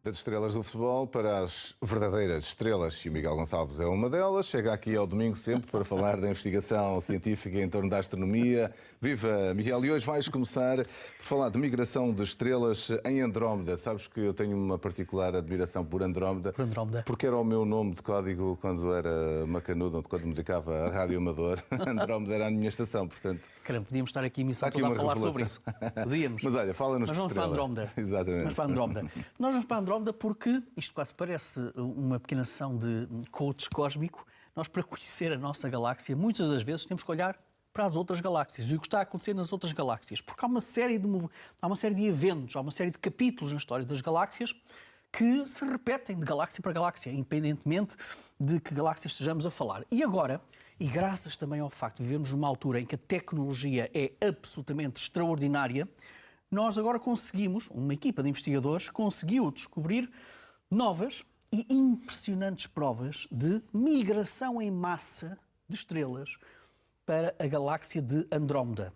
Das estrelas do futebol para as verdadeiras estrelas, e o Miguel Gonçalves é uma delas. Chega aqui ao domingo sempre para falar da investigação científica em torno da astronomia. Viva, Miguel! E hoje vais começar por falar de migração de estrelas em Andrómeda. Sabes que eu tenho uma particular admiração por Andrómeda. Por Andrómeda. Porque era o meu nome de código quando era macanudo, quando me dedicava à Rádio Amador. Andrómeda era a minha estação, portanto... Caramba, podíamos estar aqui a emissão toda a falar sobre isso. Podíamos. Mas olha, fala-nos de Mas vamos para Andrómeda. Exatamente. Vamos para Andrómeda. Nós vamos para Andrómeda porque, isto quase parece uma pequena sessão de coach cósmico, nós para conhecer a nossa galáxia, muitas das vezes temos que olhar para as outras galáxias e o que está a acontecer nas outras galáxias. Porque há uma série de eventos, há uma série de capítulos na história das galáxias que se repetem de galáxia para galáxia, independentemente de que galáxia estejamos a falar. E agora, e graças também ao facto de vivermos numa altura em que a tecnologia é absolutamente extraordinária, nós agora conseguimos, uma equipa de investigadores conseguiu descobrir novas e impressionantes provas de migração em massa de estrelas para a galáxia de Andrómeda.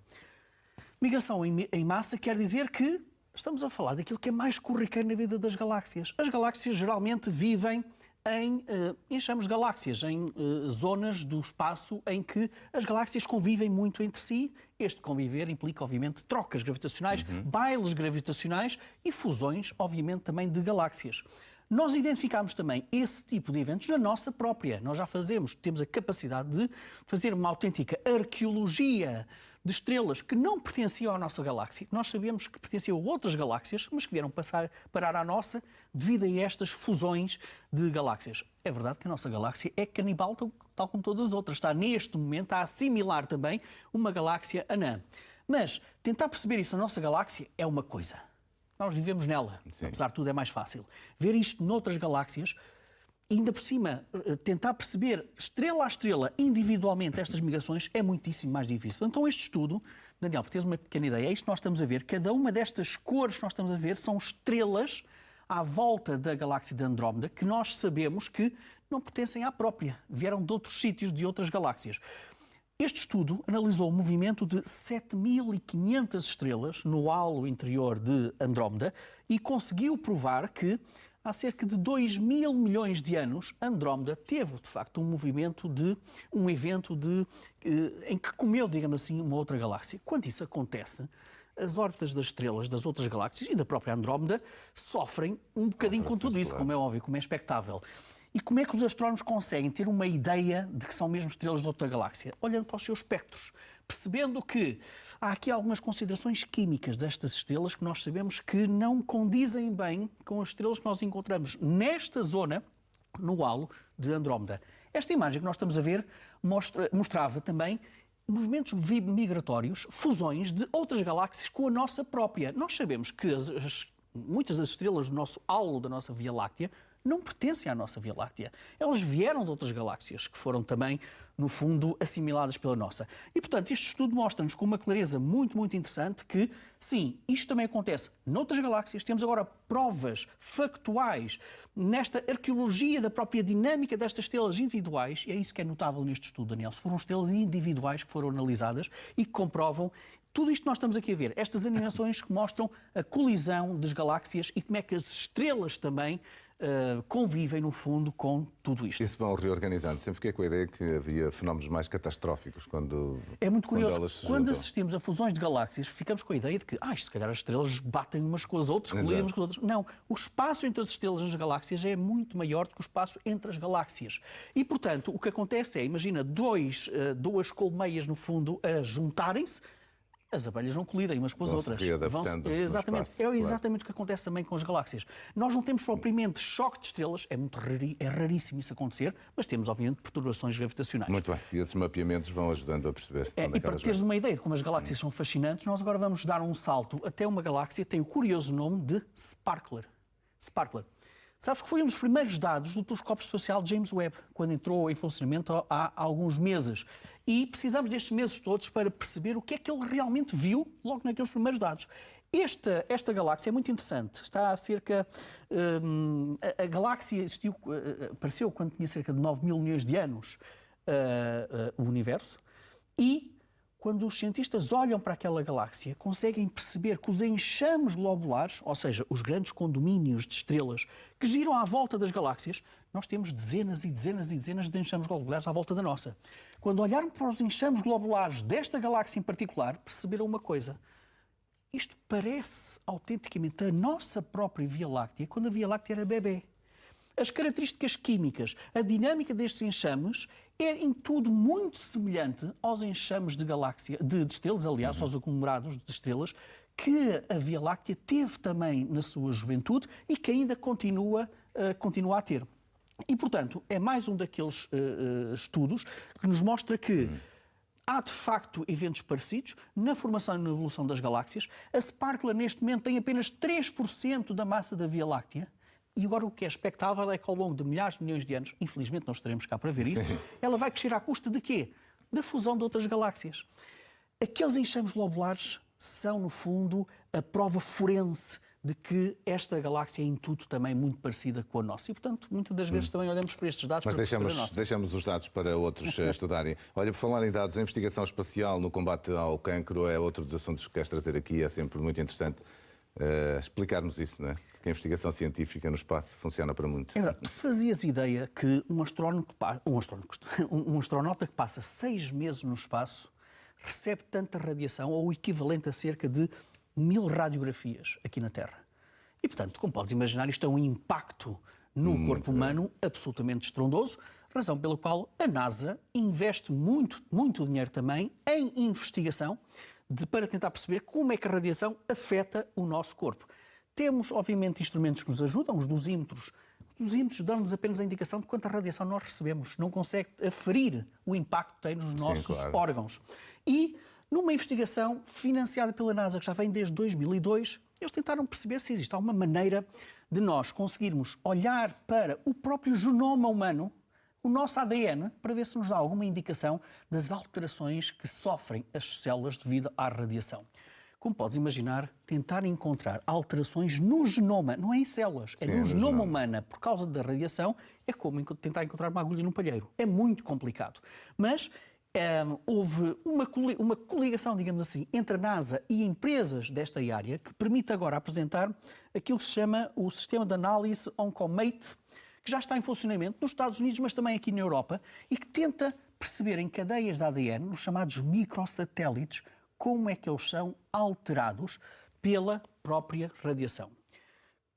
Migração em massa quer dizer que estamos a falar daquilo que é mais corriqueiro na vida das galáxias. As galáxias geralmente vivem em chamamos galáxias, em zonas do espaço em que as galáxias convivem muito entre si. Este conviver implica, obviamente, trocas gravitacionais, bailes gravitacionais e fusões, obviamente, também de galáxias. Nós identificamos também esse tipo de eventos na nossa própria. Nós já temos a capacidade de fazer uma autêntica arqueologia de estrelas que não pertenciam à nossa galáxia, que nós sabemos que pertenciam a outras galáxias, mas que vieram parar à nossa devido a estas fusões de galáxias. É verdade que a nossa galáxia é canibal, tal como todas as outras. Está neste momento a assimilar também uma galáxia anã. Mas tentar perceber isso na nossa galáxia é uma coisa. Nós vivemos nela. Sim. Apesar de tudo é mais fácil. Ver isto noutras galáxias, e ainda por cima, tentar perceber estrela a estrela, individualmente, estas migrações, é muitíssimo mais difícil. Então este estudo, Daniel, para teres uma pequena ideia, é isto que nós estamos a ver. Cada uma destas cores que nós estamos a ver são estrelas à volta da galáxia de Andrómeda, que nós sabemos que não pertencem à própria. Vieram de outros sítios, de outras galáxias. Este estudo analisou o movimento de 7.500 estrelas no halo interior de Andrómeda e conseguiu provar que, há cerca de 2.000 milhões de anos, Andrómeda teve, de facto, um evento em que comeu, digamos assim, uma outra galáxia. Quando isso acontece, as órbitas das estrelas das outras galáxias e da própria Andrómeda sofrem um bocadinho com tudo isso, como é óbvio, como é expectável. E como é que os astrónomos conseguem ter uma ideia de que são mesmo estrelas de outra galáxia? Olhando para os seus espectros, percebendo que há aqui algumas considerações químicas destas estrelas que nós sabemos que não condizem bem com as estrelas que nós encontramos nesta zona, no halo de Andrómeda. Esta imagem que nós estamos a ver mostrava também movimentos migratórios, fusões de outras galáxias com a nossa própria. Nós sabemos que muitas das estrelas do nosso halo, da nossa Via Láctea, não pertencem à nossa Via Láctea. Elas vieram de outras galáxias, que foram também, no fundo, assimiladas pela nossa. E, portanto, este estudo mostra-nos com uma clareza muito, muito interessante que, sim, isto também acontece noutras galáxias. Temos agora provas factuais nesta arqueologia da própria dinâmica destas estrelas individuais, e é isso que é notável neste estudo, Daniel. Se foram estrelas individuais que foram analisadas e que comprovam tudo isto que nós estamos aqui a ver, estas animações que mostram a colisão das galáxias e como é que as estrelas também convivem, no fundo, com tudo isto. Isso vão reorganizando. Sempre fiquei com a ideia que havia fenómenos mais catastróficos quando é muito curioso. Quando elas se quando juntam. Assistimos a fusões de galáxias, ficamos com a ideia de que se calhar as estrelas batem umas com as outras, colidem umas com as outras. Não. O espaço entre as estrelas nas galáxias é muito maior do que o espaço entre as galáxias. E, portanto, o que acontece é, imagina, duas colmeias, no fundo, a juntarem-se. As abelhas não colidem umas com as outras. Exatamente. É exatamente o que acontece também com as galáxias. Nós não temos propriamente choque de estrelas, é raríssimo isso acontecer, mas temos, obviamente, perturbações gravitacionais. Muito bem. E esses mapeamentos vão ajudando a perceber. E para teres uma ideia de como as galáxias são fascinantes, nós agora vamos dar um salto até uma galáxia que tem o curioso nome de Sparkler. Sparkler. Sabes que foi um dos primeiros dados do telescópio espacial James Webb, quando entrou em funcionamento há alguns meses. E precisamos destes meses todos para perceber o que é que ele realmente viu logo naqueles primeiros dados. Esta galáxia é muito interessante. Está a cerca... a galáxia apareceu quando tinha cerca de 9.000 milhões de anos o universo. E quando os cientistas olham para aquela galáxia, conseguem perceber que os enxames globulares, ou seja, os grandes condomínios de estrelas que giram à volta das galáxias, nós temos dezenas e dezenas e dezenas de enxames globulares à volta da nossa. Quando olharmos para os enxames globulares desta galáxia em particular, perceberam uma coisa. Isto parece autenticamente a nossa própria Via Láctea, quando a Via Láctea era bebê. As características químicas, a dinâmica destes enxames é em tudo muito semelhante aos enxames de galáxia, de estrelas, aliás, aos aglomerados de estrelas, que a Via Láctea teve também na sua juventude e que ainda continua a ter. E, portanto, é mais um daqueles estudos que nos mostra que há, de facto, eventos parecidos na formação e na evolução das galáxias. A Sparkler, neste momento, tem apenas 3% da massa da Via Láctea. E agora o que é expectável é que ao longo de milhares de milhões de anos, infelizmente não estaremos cá para ver isso, ela vai crescer à custa de quê? Da fusão de outras galáxias. Aqueles enxames globulares são, no fundo, a prova forense de que esta galáxia é em tudo também muito parecida com a nossa. E, portanto, muitas das vezes também olhamos para estes dados Mas para perceber a nossa. deixamos os dados para outros estudarem. Olha, por falar em dados, a investigação espacial no combate ao cancro é outro dos assuntos que queres trazer aqui. É sempre muito interessante explicar-nos isso, não é? Que a investigação científica no espaço funciona para muito. Tu fazias ideia que um astronauta que passa 6 meses no espaço recebe tanta radiação, ou o equivalente a cerca de 1000 radiografias aqui na Terra. E, portanto, como podes imaginar, isto é um impacto no corpo humano absolutamente estrondoso, razão pela qual a NASA investe muito, muito dinheiro também em investigação para tentar perceber como é que a radiação afeta o nosso corpo. Temos, obviamente, instrumentos que nos ajudam, os dosímetros. Os dosímetros dão-nos apenas a indicação de quanta radiação nós recebemos. Não consegue aferir o impacto que tem nos nossos órgãos. E, numa investigação financiada pela NASA, que já vem desde 2002, eles tentaram perceber se existe alguma maneira de nós conseguirmos olhar para o próprio genoma humano, o nosso ADN, para ver se nos dá alguma indicação das alterações que sofrem as células devido à radiação. Como podes imaginar, tentar encontrar alterações no genoma, não é em células, é no genoma humano, por causa da radiação, é como tentar encontrar uma agulha num palheiro. É muito complicado. Mas houve uma coligação, digamos assim, entre a NASA e empresas desta área que permite agora apresentar aquilo que se chama o sistema de análise OncoMate, que já está em funcionamento nos Estados Unidos, mas também aqui na Europa, e que tenta perceber em cadeias de ADN, os chamados microsatélites, como é que eles são alterados pela própria radiação.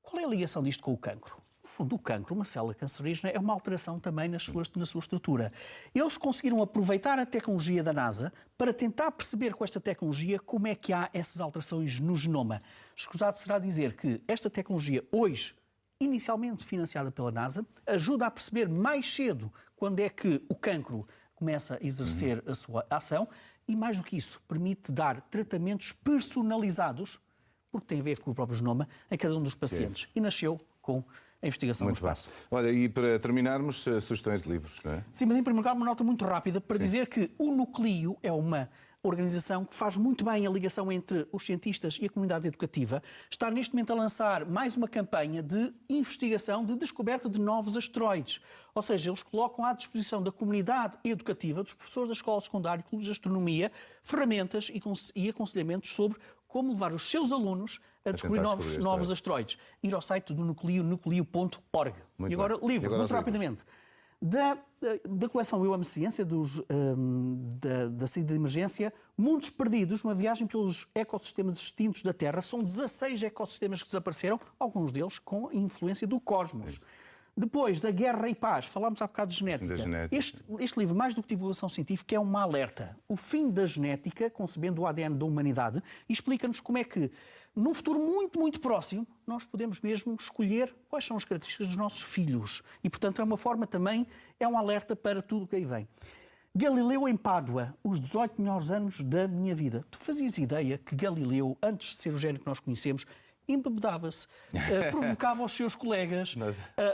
Qual é a ligação disto com o cancro? No fundo, o cancro, uma célula cancerígena, é uma alteração também na sua estrutura. Eles conseguiram aproveitar a tecnologia da NASA para tentar perceber com esta tecnologia como é que há essas alterações no genoma. Escusado será dizer que esta tecnologia, hoje, inicialmente financiada pela NASA, ajuda a perceber mais cedo quando é que o cancro começa a exercer a sua ação. E, mais do que isso, permite dar tratamentos personalizados, porque tem a ver com o próprio genoma, a cada um dos pacientes. E nasceu com a investigação no espaço. Olha, e para terminarmos, sugestões de livros, não é? Sim, mas em primeiro lugar, uma nota muito rápida para dizer que o Nucleo é uma organização que faz muito bem a ligação entre os cientistas e a comunidade educativa. Está neste momento a lançar mais uma campanha de investigação, de descoberta de novos asteroides. Ou seja, eles colocam à disposição da comunidade educativa, dos professores da escola secundária, clubes de astronomia, ferramentas e aconselhamentos sobre como levar os seus alunos a descobrir novos asteroides. Ir ao site do Nucleo, nucleo.org. E agora, livros, muito rapidamente. Da coleção Eu Amo Ciência, da saída de emergência, Mundos Perdidos, uma viagem pelos ecossistemas extintos da Terra. São 16 ecossistemas que desapareceram, alguns deles com a influência do cosmos. Depois, da Guerra e Paz, falámos há bocado de genética. Este livro, mais do que divulgação científica, é uma alerta. O fim da genética, concebendo o ADN da humanidade, e explica-nos como é que, num futuro muito, muito próximo, nós podemos mesmo escolher quais são as características dos nossos filhos. E, portanto, é uma forma também, é um alerta para tudo o que aí vem. Galileu em Pádua, os 18 melhores anos da minha vida. Tu fazias ideia que Galileu, antes de ser o gênio que nós conhecemos, embebedava-se, provocava os seus colegas,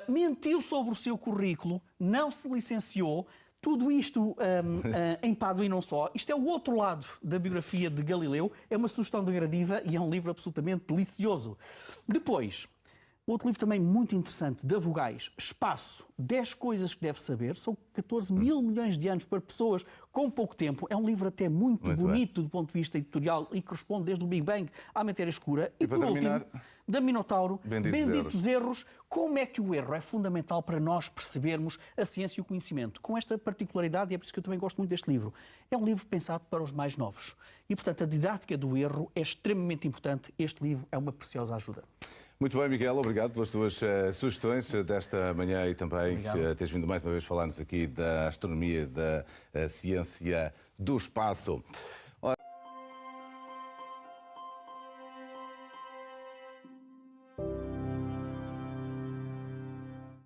mentiu sobre o seu currículo, não se licenciou, tudo isto em Pádua e não só. Isto é o outro lado da biografia de Galileu, é uma sugestão degradativa e é um livro absolutamente delicioso. Depois, Outro livro também muito interessante, da Vogais, Espaço, 10 coisas que deve saber, são 14 mil milhões de anos para pessoas com pouco tempo. É um livro até muito bonito do ponto de vista editorial e corresponde desde o Big Bang à matéria escura. E por para terminar, último, da Minotauro, Benditos Erros, como é que o erro é fundamental para nós percebermos a ciência e o conhecimento. Com esta particularidade, e é por isso que eu também gosto muito deste livro, é um livro pensado para os mais novos. E, portanto, a didática do erro é extremamente importante. Este livro é uma preciosa ajuda. Muito bem, Miguel, obrigado pelas tuas sugestões desta manhã e também teres vindo mais uma vez falar-nos aqui da astronomia, da ciência do espaço.